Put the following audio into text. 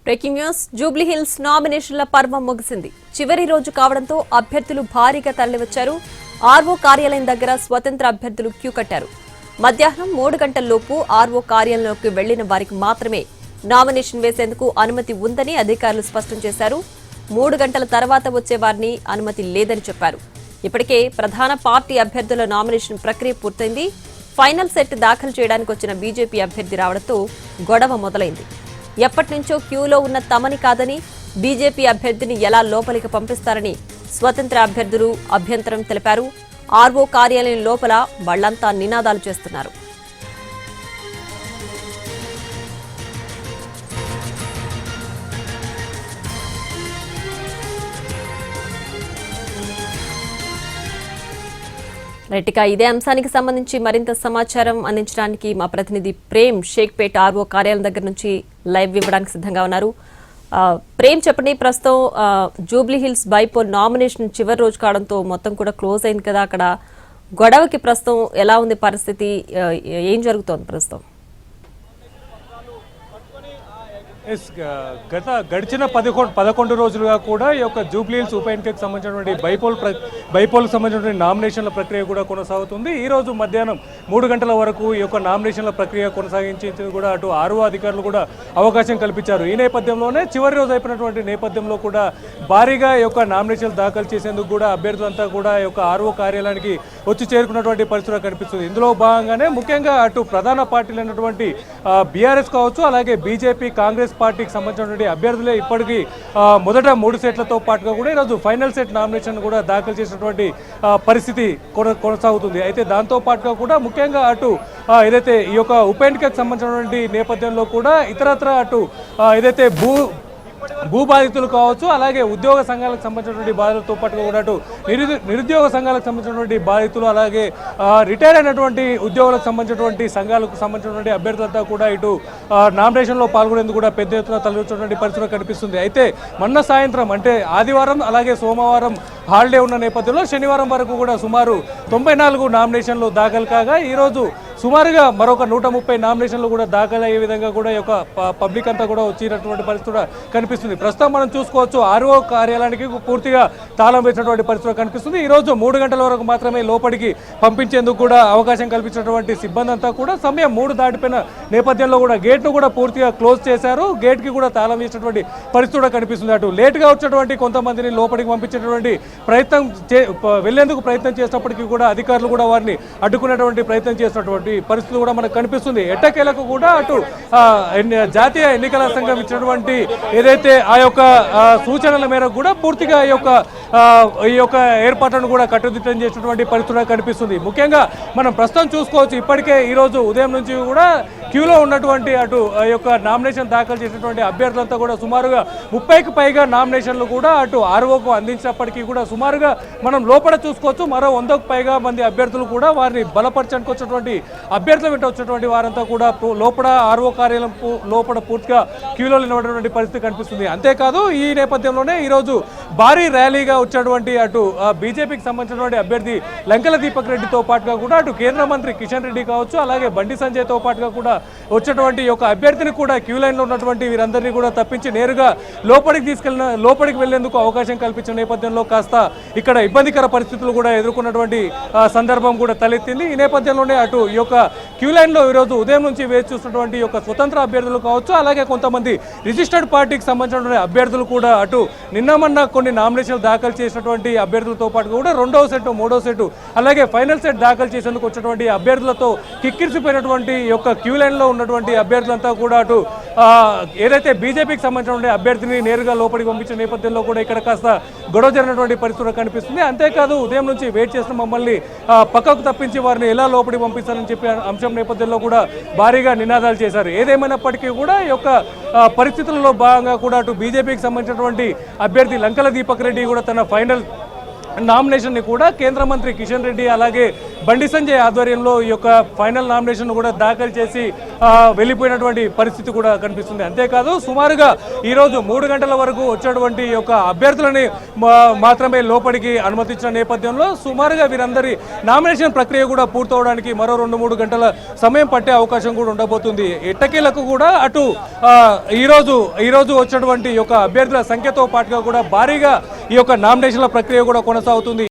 Breaking news Jubilee hills నామినేషన్ల పర్వం ముగిసింది. చివరి రోజు కావడంతో అభ్యర్థులు భారీగా తరలివచ్చారు. ఆర్ఓ కార్యాలయం దగ్గర స్వతంత్ర అభ్యర్థులు క్యూ కట్టారు. మధ్యాహ్నం 3 గంటల్లోపు ఆర్ఓ కార్యాలయంలోకి వెళ్లిన వారికి మాత్రమే నామినేషన్ వేసేందుకు అనుమతి ఉందని అధికారులు స్పష్టం చేశారు. 3 గంటల తర్వాత వచ్చే వారిని అనుమతి లేదని చెప్పారు. ఇప్పటికే ప్రధాన పార్టీ అభ్యర్థుల నామినేషన్ ప్రక్రియ పూర్తయింది. ఫైనల్ సెట్ దాఖలు చేయడానికి వచ్చిన బీజేపీ అభ్యర్థి రావడంతో గొడవ మొదలైంది. ఎప్పటి నుంచో క్యూలో ఉన్న తమని కాదని బీజేపీ అభ్యర్థిని ఎలా లోపలికి పంపిస్తారని స్వతంత్ర అభ్యర్థులు అభ్యంతరం తెలిపారు. ఆర్ఓ కార్యాలయం లోపల వాళ్లంతా నినాదాలు చేస్తున్నారు. రైట్గా ఇదే అంశానికి సంబంధించి మరింత సమాచారం అందించడానికి మా ప్రతినిధి ప్రేమ్ షేక్పేట్ ఆర్ఓ కార్యాలయం దగ్గర నుంచి లైవ్ ఇవ్వడానికి సిద్ధంగా ఉన్నారు. ప్రేమ్ చెప్పండి, ప్రస్తుతం జూబ్లీ హిల్స్ బైపోల్ నామినేషన్ చివరి రోజు కావడంతో మొత్తం కూడా క్లోజ్ అయింది కదా, అక్కడ గొడవకి ప్రస్తుతం ఎలా ఉంది పరిస్థితి, ఏం జరుగుతోంది ప్రస్తుతం? గడిచిన 11 రోజులుగా కూడా ఈ యొక్క జూబ్లీ హిల్స్ ఉప ఎన్నికకు సంబంధించినటువంటి బైపోల్కి సంబంధించినటువంటి నామినేషన్ల ప్రక్రియ కూడా కొనసాగుతుంది. ఈ రోజు మధ్యాహ్నం 3 గంటల వరకు ఈ యొక్క నామినేషన్ల ప్రక్రియ కొనసాగించేందుకు కూడా అటు ఆర్ఓ అధికారులు కూడా అవకాశం కల్పించారు. ఈ నేపథ్యంలోనే చివరి రోజు అయిపోయినటువంటి నేపథ్యంలో కూడా భారీగా ఈ యొక్క నామినేషన్లు దాఖలు చేసేందుకు కూడా అభ్యర్థులంతా కూడా ఈ యొక్క ఆర్ఓ కార్యాలయానికి వచ్చి చేరుకున్నటువంటి పరిస్థితి కనిపిస్తుంది. ఇందులో భాగంగానే ముఖ్యంగా అటు ప్రధాన పార్టీలు అయినటువంటి బీఆర్ఎస్ కావచ్చు, అలాగే బీజేపీ, కాంగ్రెస్ పార్టీకి సంబంధించినటువంటి అభ్యర్థులే ఇప్పటికీ మొదట 3 సెట్లతో పాటుగా కూడా ఈరోజు ఫైనల్ సెట్ నామినేషన్ కూడా దాఖలు చేసినటువంటి పరిస్థితి కొనసాగుతుంది. అయితే దాంతో పాటుగా కూడా ముఖ్యంగా అటు ఏదైతే ఈ యొక్క ఉప ఎన్నికకు సంబంధించినటువంటి నేపథ్యంలో కూడా ఇతరత్ర అటు ఏదైతే భూ బాధితులు కావచ్చు, అలాగే ఉద్యోగ సంఘాలకు సంబంధించినటువంటి బాధితులతో పాటుగా కూడా అటు నిరుద్యోగ సంఘాలకు సంబంధించినటువంటి బాధితులు, అలాగే రిటైర్ అయినటువంటి ఉద్యోగులకు సంబంధించినటువంటి సంఘాలకు సంబంధించినటువంటి అభ్యర్థులంతా కూడా ఇటు నామినేషన్లో పాల్గొనేందుకు కూడా పెద్ద ఎత్తున తరలివచ్చినటువంటి పరిస్థితి కనిపిస్తుంది. అయితే మొన్న సాయంత్రం అంటే ఆదివారం అలాగే సోమవారం హాలిడే ఉన్న నేపథ్యంలో శనివారం వరకు కూడా సుమారు 94 నామినేషన్లు దాఖలు కాగా ఈరోజు సుమారుగా మరొక 130 నామినేషన్లు కూడా దాఖలయ్యే విధంగా కూడా ఈ యొక్క పబ్లిక్ అంతా కూడా వచ్చినటువంటి పరిస్థితి కనిపిస్తుంది. ప్రస్తుతం మనం చూసుకోవచ్చు ఆర్ఓ కార్యాలయానికి పూర్తిగా తాళం వేసినటువంటి పరిస్థితి కనిపిస్తుంది. ఈరోజు 3 గంటల వరకు మాత్రమే లోపలికి పంపించేందుకు కూడా అవకాశం కల్పించినటువంటి సిబ్బంది అంతా కూడా సమయం 3 దాటిపోయిన నేపథ్యంలో కూడా గేట్ను కూడా పూర్తిగా క్లోజ్ చేశారు. గేట్కి కూడా తాళం వేసినటువంటి పరిస్థితి కనిపిస్తుంది. అటు లేట్గా వచ్చినటువంటి కొంతమందిని లోపలికి పంపించేటువంటి ప్రయత్నం వెళ్లేందుకు ప్రయత్నం చేసినప్పటికీ కూడా అధికారులు కూడా వారిని అడ్డుకునేటువంటి ప్రయత్నం చేసినటువంటి పరిస్థితులు కూడా మనకు కనిపిస్తుంది. ఎట్టకేలకు కూడా అటు జాతీయ ఎన్నికల సంఘం ఇచ్చినటువంటి ఏదైతే ఆ యొక్క సూచనల మేరకు కూడా పూర్తిగా ఈ యొక్క ఏర్పాట్లను కూడా కట్టుదిట్టం చేసినటువంటి పరిస్థితులు కనిపిస్తుంది. ముఖ్యంగా మనం ప్రస్తుతం చూసుకోవచ్చు, ఇప్పటికే ఈరోజు ఉదయం నుంచి కూడా క్యూలో ఉన్నటువంటి అటు ఈ యొక్క నామినేషన్ దాఖలు చేసినటువంటి అభ్యర్థులంతా కూడా సుమారుగా 30కి పైగా నామినేషన్లు కూడా అటు ఆర్ఓకు అందించినప్పటికీ కూడా సుమారుగా మనం లోపల చూసుకోవచ్చు మరో 100కు పైగా మంది అభ్యర్థులు కూడా వారిని బలపరచడానికి వచ్చినటువంటి అభ్యర్థుల వెంట వచ్చినటువంటి వారంతా కూడా లోపల ఆర్ఓ కార్యాలయం లోపల పూర్తిగా క్యూలో నిలబడినటువంటి పరిస్థితి కనిపిస్తుంది. అంతేకాదు ఈ నేపథ్యంలోనే ఈరోజు భారీ ర్యాలీగా వచ్చినటువంటి అటు బీజేపీకి సంబంధించినటువంటి అభ్యర్థి లంకెల దీపక్ రెడ్డితో పాటుగా కూడా అటు కేంద్ర మంత్రి కిషన్ రెడ్డి కావచ్చు, అలాగే బండి సంజయ్తో పాటుగా కూడా వచ్చినటువంటి యొక్క అభ్యర్థిని కూడా క్యూ లైన్లో ఉన్నటువంటి వీరందరినీ కూడా తప్పించి నేరుగా లోపలికి వెళ్లేందుకు అవకాశం కల్పించిన నేపథ్యంలో కాస్త ఇక్కడ ఇబ్బందికర పరిస్థితులు కూడా ఎదుర్కొన్నటువంటి సందర్భం కూడా తలెత్తింది. ఈ నేపథ్యంలోనే అటు ఈ యొక్క క్యూ లైన్లో ఈరోజు ఉదయం నుంచి వేచి చూసినటువంటి యొక్క స్వతంత్ర అభ్యర్థులు కావచ్చు, అలాగే కొంతమంది రిజిస్టర్డ్ పార్టీకి సంబంధించినటువంటి అభ్యర్థులు కూడా అటు నిన్నమన్న కొన్ని నామినేషన్లు దాఖలు చేసినటువంటి అభ్యర్థులతో పాటు కూడా 2వ సెట్ 3వ సెట్ అలాగే ఫైనల్ సెట్ దాఖలు చేసేందుకు వచ్చినటువంటి అభ్యర్థులతో కిక్కిరిసిపోయినటువంటి యొక్క క్యూ లైన్లో ఉన్నటువంటి అభ్యర్థులంతా కూడా అటు ఏదైతే బీజేపీకి సంబంధించినటువంటి అభ్యర్థిని నేరుగా లోపలికి పంపించిన నేపథ్యంలో కూడా ఇక్కడ కాస్త గొడవ జరిగినటువంటి పరిస్థితులు కనిపిస్తుంది. అంతేకాదు ఉదయం నుంచి వెయిట్ చేసిన మమ్మల్ని పక్కకు తప్పించి వారిని ఎలా లోపలికి పంపిస్తారని చెప్పి అంశం నేపథ్యంలో కూడా భారీగా నినాదాలు చేశారు. ఏదేమైనప్పటికీ కూడా ఈ యొక్క పరిస్థితుల్లో భాగంగా కూడా అటు బీజేపీకి సంబంధించినటువంటి అభ్యర్థి లంకెల దీపక్ రెడ్డి కూడా తన నామినేషన్ని కూడా కేంద్ర మంత్రి కిషన్ రెడ్డి అలాగే బండి సంజయ్ ఆధ్వర్యంలో ఈ యొక్క ఫైనల్ నామినేషన్ కూడా దాఖలు చేసి వెళ్ళిపోయినటువంటి పరిస్థితి కూడా కనిపిస్తుంది. అంతేకాదు సుమారుగా ఈరోజు 3 గంటల వరకు వచ్చేటువంటి ఈ యొక్క అభ్యర్థులని మాత్రమే లోపలికి అనుమతించిన నేపథ్యంలో సుమారుగా వీరందరి నామినేషన్ ప్రక్రియ కూడా పూర్తవడానికి మరో 2-3 గంటల సమయం పట్టే అవకాశం కూడా ఉండబోతుంది. ఎట్టకేలకు కూడా అటు ఈరోజు వచ్చినటువంటి ఈ యొక్క అభ్యర్థుల సంఖ్యతో పాటుగా కూడా భారీగా ఈ యొక్క నామినేషన్ల ప్రక్రియ కూడా కొనసాగుతుంది.